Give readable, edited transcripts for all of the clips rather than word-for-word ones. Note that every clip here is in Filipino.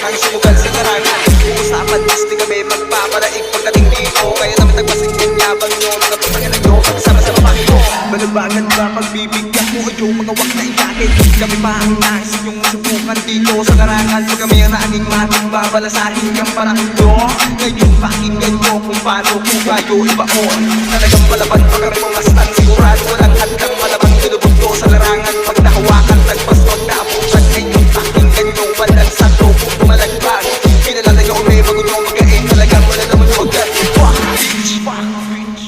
ang sumugal sa larangan. Uusapan, gusto kami magpapalaig pagdating dito. Kaya naman nagpasig yung yabang nyo, mga tumanganan nyo, pagkasama sa babae mo. Balabangan ba pagbibigyan mo o yung mga wak na iyakin? Kami pa ang nais yung subukan dito sa larangan. Pag kami ang naaning mating babalasahin yung panahon nyo. Ngayon pakinggan nyo kung paano kung kayo ibaon. Talagang palaban pa kami mga stan, sigurado walang handang malabang binubugto sa larangan. Pag nahawakan, tagpas wag na abutan. Ngayon pakinggan nyo walang santo kung pumalagpag. Kinalala nyo kung may bago nyo magain, talagang wala naman nyo agad. Fuck bitch, fuck bitch.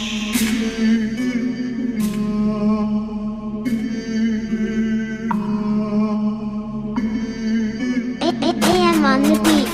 AM on the beat.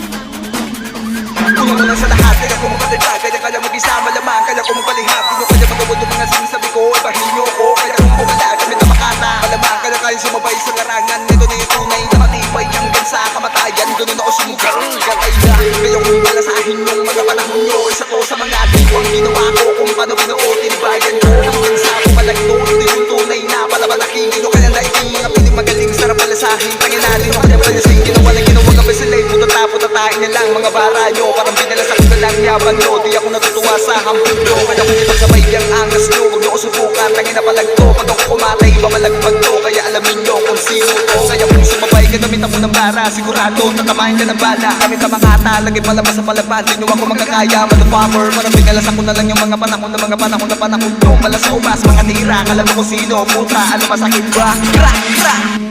Una mo lang sa lahat, kaya kung magkatagdag, kaya mag-isa malamang, kaya kung magpalihap, di nyo kaya magawad yung mga sinasabi ko, ibahin nyo ko, kaya kung bumala, kami na makata, malamang, kaya sumabay sa larangan, ito na yung tunay na matibay hanggang sa kamatayan, ganun ako sumugal, kaya kung malasahin yung mga panahon nyo, isa ko sa mga diwa ang ginawa ko, kung paano binuo, tinibayan ko, hanggang sa pumalagto, ito yung tunay na palabalaki, nyo kaya naiting mga piling magaling, sarap palasahin, tangin natin, kaya palasahin, ginawa na ginawa ka ba sila, puta-tapo-tatain na lang mga bara nyo, parang binalasak na lang yaban nyo, di ako natutuwa sa hambog nyo, kaya kung ipagsabay ang angas nyo, huwag nyo ko subukan, tangin na palagto, pag ako kumatay, mamalagpag to, kaya alamin nyo kung sino to, kaya kung sumabay ka gamit ako ng bara, sigurado, tatamahin ka ng bala, kami tamakata, lagi palabas sa palaban, di nyo ako magkakaya, motherfucker, parang binalasak ko na lang yung mga panahon nyo, pala sa ubas, mga tira, alam mo kung sino, puta, ano masakit ba, crack, crack.